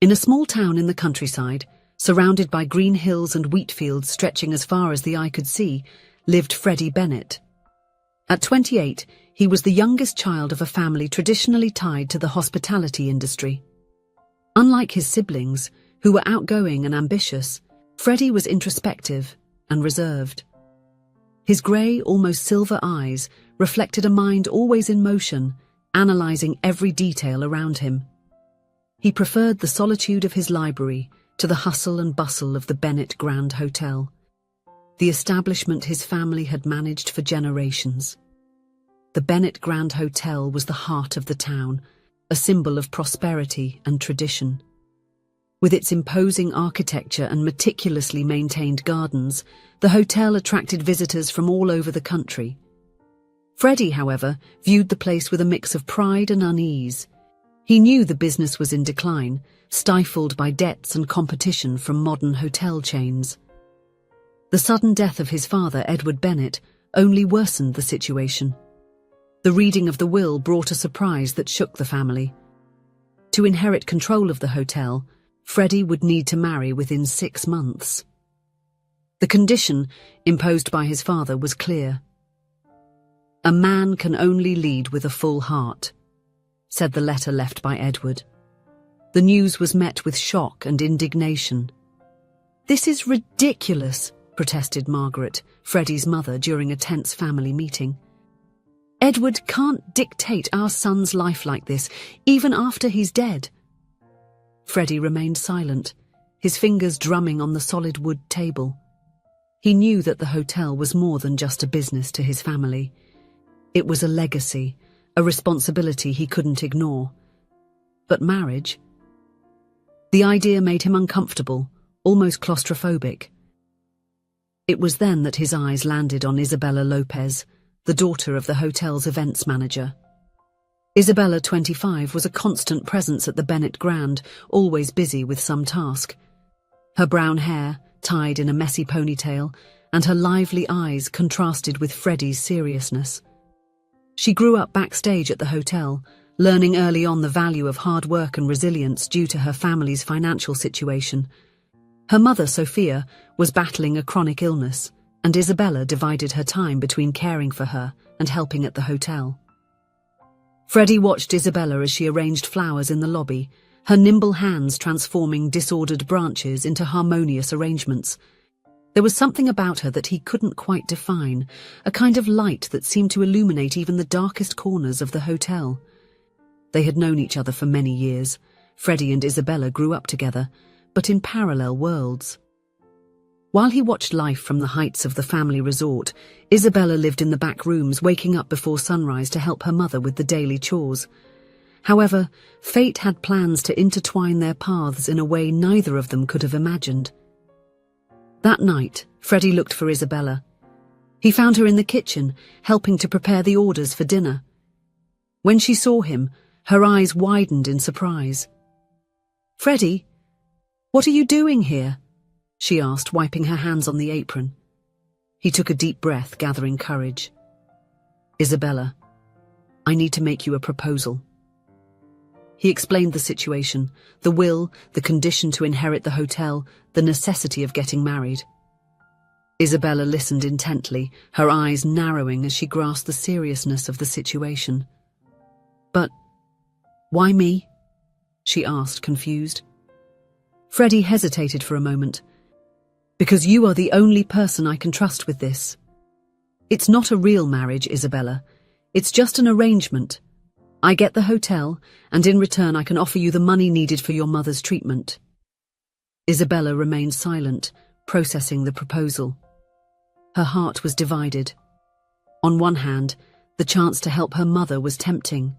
In a small town in the countryside, surrounded by green hills and wheat fields stretching as far as the eye could see, lived Freddie Bennett. At 28, he was the youngest child of a family traditionally tied to the hospitality industry. Unlike his siblings, who were outgoing and ambitious, Freddie was introspective and reserved. His grey, almost silver eyes reflected a mind always in motion, analysing every detail around him. He preferred the solitude of his library to the hustle and bustle of the Bennett Grand Hotel, the establishment his family had managed for generations. The Bennett Grand Hotel was the heart of the town, a symbol of prosperity and tradition. With its imposing architecture and meticulously maintained gardens, the hotel attracted visitors from all over the country. Freddie, however, viewed the place with a mix of pride and unease. He knew the business was in decline, stifled by debts and competition from modern hotel chains. The sudden death of his father, Edward Bennett, only worsened the situation. The reading of the will brought a surprise that shook the family. To inherit control of the hotel, Freddie would need to marry within 6 months. The condition imposed by his father was clear. "A man can only lead with a full heart," said the letter left by Edward. The news was met with shock and indignation. "This is ridiculous," protested Margaret, Freddie's mother, during a tense family meeting. "Edward can't dictate our son's life like this, even after he's dead." Freddie remained silent, his fingers drumming on the solid wood table. He knew that the hotel was more than just a business to his family. It was a legacy, a responsibility he couldn't ignore. But marriage? The idea made him uncomfortable, almost claustrophobic. It was then that his eyes landed on Isabella Lopez, the daughter of the hotel's events manager. Isabella, 25, was a constant presence at the Bennett Grand, always busy with some task. Her brown hair, tied in a messy ponytail, and her lively eyes contrasted with Freddie's seriousness. She grew up backstage at the hotel, learning early on the value of hard work and resilience due to her family's financial situation. Her mother, Sophia, was battling a chronic illness, and Isabella divided her time between caring for her and helping at the hotel. Freddie watched Isabella as she arranged flowers in the lobby, her nimble hands transforming disordered branches into harmonious arrangements. There was something about her that he couldn't quite define, a kind of light that seemed to illuminate even the darkest corners of the hotel. They had known each other for many years. Freddie and Isabella grew up together, but in parallel worlds. While he watched life from the heights of the family resort, Isabella lived in the back rooms, waking up before sunrise to help her mother with the daily chores. However, fate had plans to intertwine their paths in a way neither of them could have imagined. That night, Freddie looked for Isabella. He found her in the kitchen, helping to prepare the orders for dinner. When she saw him, her eyes widened in surprise. "Freddie, what are you doing here?" she asked, wiping her hands on the apron. He took a deep breath, gathering courage. "Isabella, I need to make you a proposal." He explained the situation, the will, the condition to inherit the hotel, the necessity of getting married. Isabella listened intently, her eyes narrowing as she grasped the seriousness of the situation. "But why me?" she asked, confused. Freddie hesitated for a moment. "Because you are the only person I can trust with this. It's not a real marriage, Isabella. It's just an arrangement. I get the hotel, and in return I can offer you the money needed for your mother's treatment." Isabella remained silent, processing the proposal. Her heart was divided. On one hand, the chance to help her mother was tempting.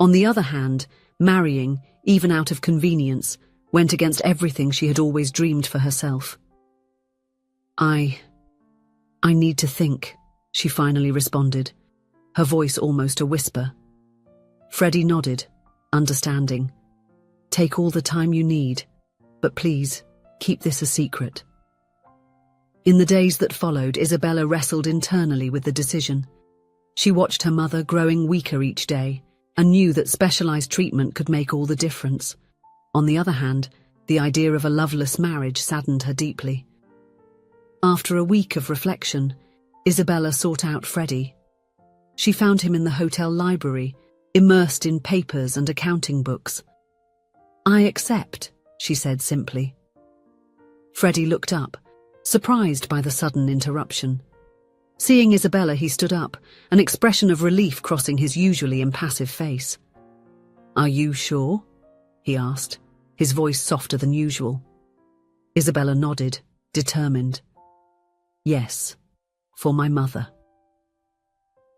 On the other hand, marrying, even out of convenience, went against everything she had always dreamed for herself. I need to think," she finally responded, her voice almost a whisper. Freddie nodded, understanding. "Take all the time you need, but please, keep this a secret." In the days that followed, Isabella wrestled internally with the decision. She watched her mother growing weaker each day and knew that specialized treatment could make all the difference. On the other hand, the idea of a loveless marriage saddened her deeply. After a week of reflection, Isabella sought out Freddie. She found him in the hotel library, immersed in papers and accounting books. "I accept," she said simply. Freddie looked up, surprised by the sudden interruption. Seeing Isabella, he stood up, an expression of relief crossing his usually impassive face. "Are you sure?" he asked, his voice softer than usual. Isabella nodded, determined. "Yes, for my mother."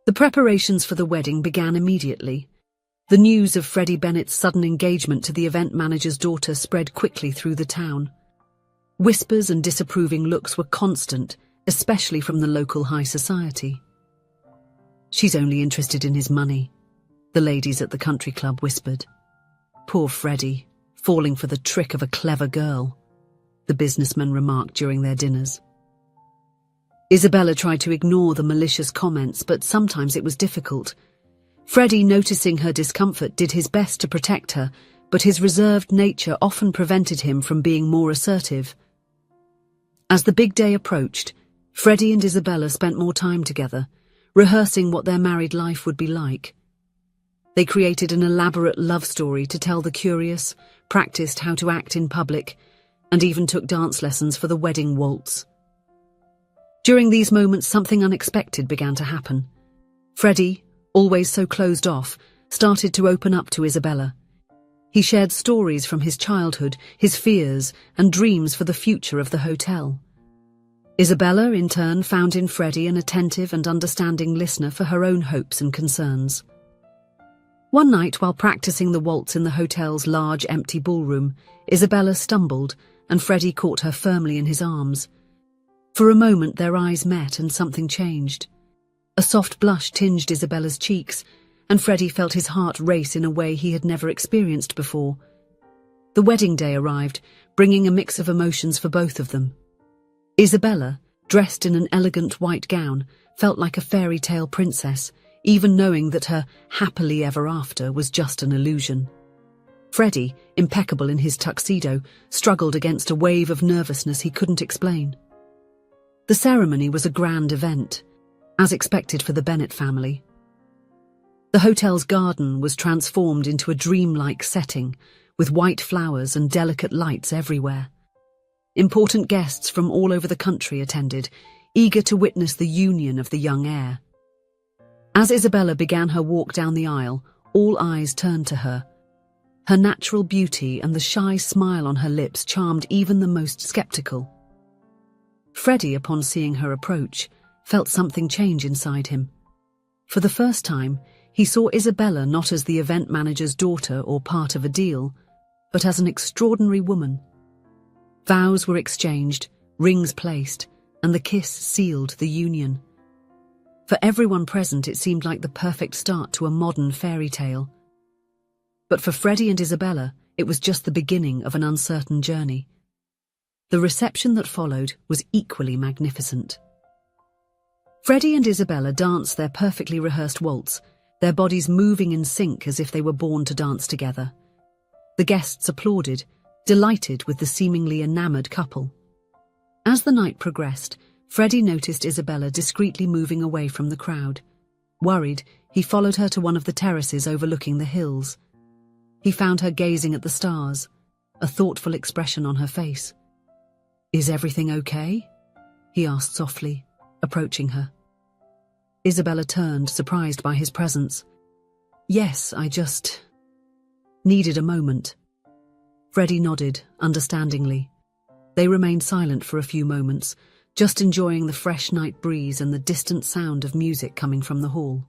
The preparations for the wedding began immediately. The news of Freddie Bennett's sudden engagement to the event manager's daughter spread quickly through the town. Whispers and disapproving looks were constant, especially from the local high society. "She's only interested in his money," the ladies at the country club whispered. "Poor Freddie, falling for the trick of a clever girl," the businessmen remarked during their dinners. Isabella tried to ignore the malicious comments, but sometimes it was difficult. Freddie, noticing her discomfort, did his best to protect her, but his reserved nature often prevented him from being more assertive. As the big day approached, Freddie and Isabella spent more time together, rehearsing what their married life would be like. They created an elaborate love story to tell the curious, practiced how to act in public, and even took dance lessons for the wedding waltz. During these moments, something unexpected began to happen. Freddie, always so closed off, started to open up to Isabella. He shared stories from his childhood, his fears, and dreams for the future of the hotel. Isabella, in turn, found in Freddie an attentive and understanding listener for her own hopes and concerns. One night, while practicing the waltz in the hotel's large, empty ballroom, Isabella stumbled, and Freddie caught her firmly in his arms. For a moment, their eyes met and something changed. A soft blush tinged Isabella's cheeks, and Freddie felt his heart race in a way he had never experienced before. The wedding day arrived, bringing a mix of emotions for both of them. Isabella, dressed in an elegant white gown, felt like a fairy tale princess, even knowing that her happily ever after was just an illusion. Freddie, impeccable in his tuxedo, struggled against a wave of nervousness he couldn't explain. The ceremony was a grand event, as expected for the Bennett family. The hotel's garden was transformed into a dreamlike setting, with white flowers and delicate lights everywhere. Important guests from all over the country attended, eager to witness the union of the young heir. As Isabella began her walk down the aisle, all eyes turned to her. Her natural beauty and the shy smile on her lips charmed even the most skeptical. Freddie, upon seeing her approach, felt something change inside him. For the first time, he saw Isabella not as the event manager's daughter or part of a deal, but as an extraordinary woman. Vows were exchanged, rings placed, and the kiss sealed the union. For everyone present, it seemed like the perfect start to a modern fairy tale. But for Freddie and Isabella, it was just the beginning of an uncertain journey. The reception that followed was equally magnificent. Freddie and Isabella danced their perfectly rehearsed waltz, their bodies moving in sync as if they were born to dance together. The guests applauded, delighted with the seemingly enamored couple. As the night progressed, Freddie noticed Isabella discreetly moving away from the crowd. Worried, he followed her to one of the terraces overlooking the hills. He found her gazing at the stars, a thoughtful expression on her face. "Is everything okay?" he asked softly, approaching her. Isabella turned, surprised by his presence. "Yes, I just needed a moment." Freddie nodded, understandingly. They remained silent for a few moments, just enjoying the fresh night breeze and the distant sound of music coming from the hall.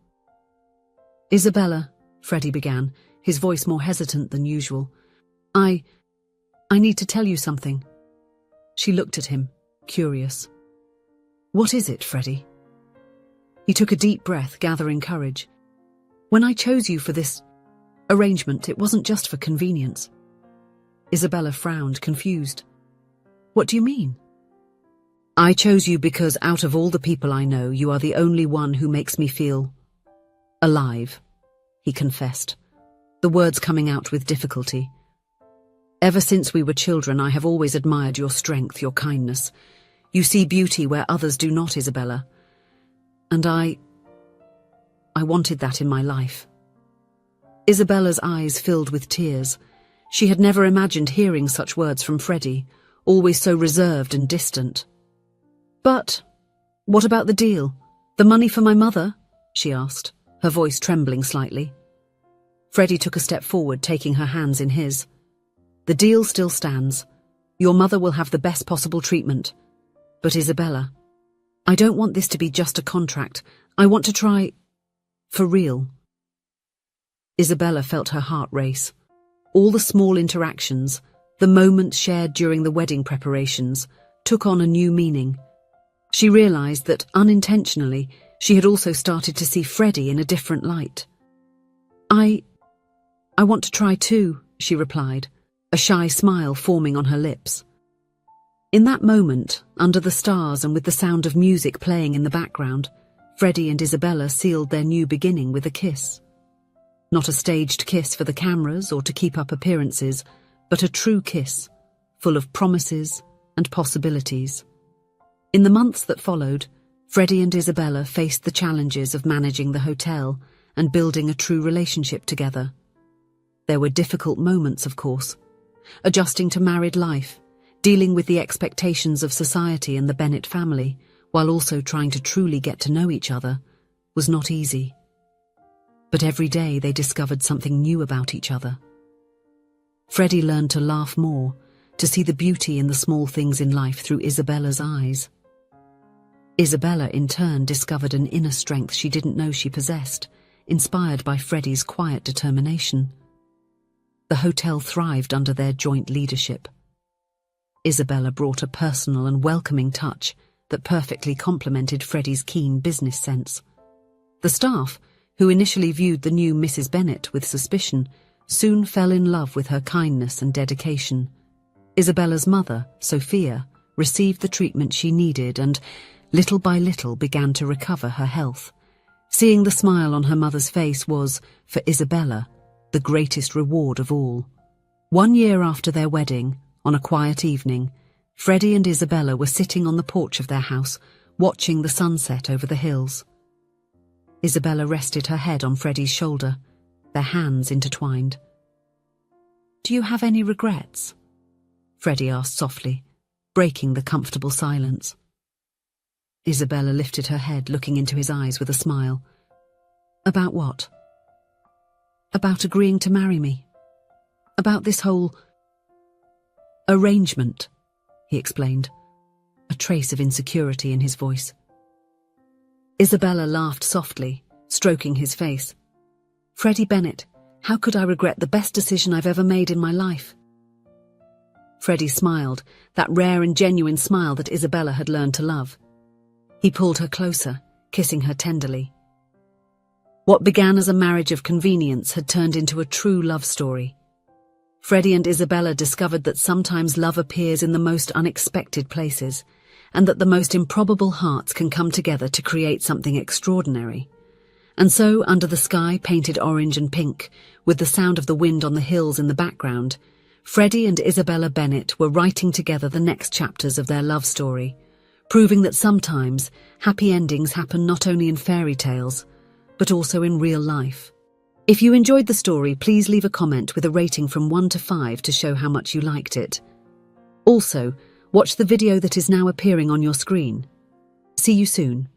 "Isabella," Freddie began, his voice more hesitant than usual. I need to tell you something." She looked at him, curious. "What is it, Freddie?" He took a deep breath, gathering courage. "When I chose you for this arrangement, it wasn't just for convenience." Isabella frowned, confused. "What do you mean?" "I chose you because out of all the people I know, you are the only one who makes me feel alive," he confessed, the words coming out with difficulty. Ever since we were children, I have always admired your strength, your kindness. You see beauty where others do not, Isabella. And I wanted that in my life." Isabella's eyes filled with tears. She had never imagined hearing such words from Freddie, always so reserved and distant. "But what about the deal? The money for my mother?" she asked, her voice trembling slightly. Freddie took a step forward, taking her hands in his. "The deal still stands. Your mother will have the best possible treatment. But Isabella, I don't want this to be just a contract. I want to try for real." Isabella felt her heart race. All the small interactions, the moments shared during the wedding preparations, took on a new meaning. She realized that, unintentionally, she had also started to see Freddie in a different light. I want to try too," she replied, a shy smile forming on her lips. In that moment, under the stars and with the sound of music playing in the background, Freddie and Isabella sealed their new beginning with a kiss. Not a staged kiss for the cameras or to keep up appearances, but a true kiss, full of promises and possibilities. In the months that followed, Freddie and Isabella faced the challenges of managing the hotel and building a true relationship together. There were difficult moments, of course. Adjusting to married life, dealing with the expectations of society and the Bennett family, while also trying to truly get to know each other, was not easy. But every day they discovered something new about each other. Freddie learned to laugh more, to see the beauty in the small things in life through Isabella's eyes. Isabella, in turn, discovered an inner strength she didn't know she possessed, inspired by Freddie's quiet determination. The hotel thrived under their joint leadership. Isabella brought a personal and welcoming touch that perfectly complemented Freddie's keen business sense. The staff, who initially viewed the new Mrs. Bennett with suspicion, soon fell in love with her kindness and dedication. Isabella's mother, Sophia, received the treatment she needed and, little by little, began to recover her health. Seeing the smile on her mother's face was, for Isabella, the greatest reward of all. 1 year after their wedding, on a quiet evening, Freddie and Isabella were sitting on the porch of their house, watching the sunset over the hills. Isabella rested her head on Freddie's shoulder, their hands intertwined. "Do you have any regrets?" Freddie asked softly, breaking the comfortable silence. Isabella lifted her head, looking into his eyes with a smile. "About what?" "About agreeing to marry me. About this whole arrangement," he explained, a trace of insecurity in his voice. Isabella laughed softly, stroking his face. "Freddie Bennett, how could I regret the best decision I've ever made in my life?" Freddie smiled, that rare and genuine smile that Isabella had learned to love. He pulled her closer, kissing her tenderly. What began as a marriage of convenience had turned into a true love story. Freddie and Isabella discovered that sometimes love appears in the most unexpected places, and that the most improbable hearts can come together to create something extraordinary. And so, under the sky painted orange and pink, with the sound of the wind on the hills in the background, Freddie and Isabella Bennett were writing together the next chapters of their love story, proving that sometimes happy endings happen not only in fairy tales, but also in real life. If you enjoyed the story, please leave a comment with a rating from 1 to 5 to show how much you liked it. Also, watch the video that is now appearing on your screen. See you soon.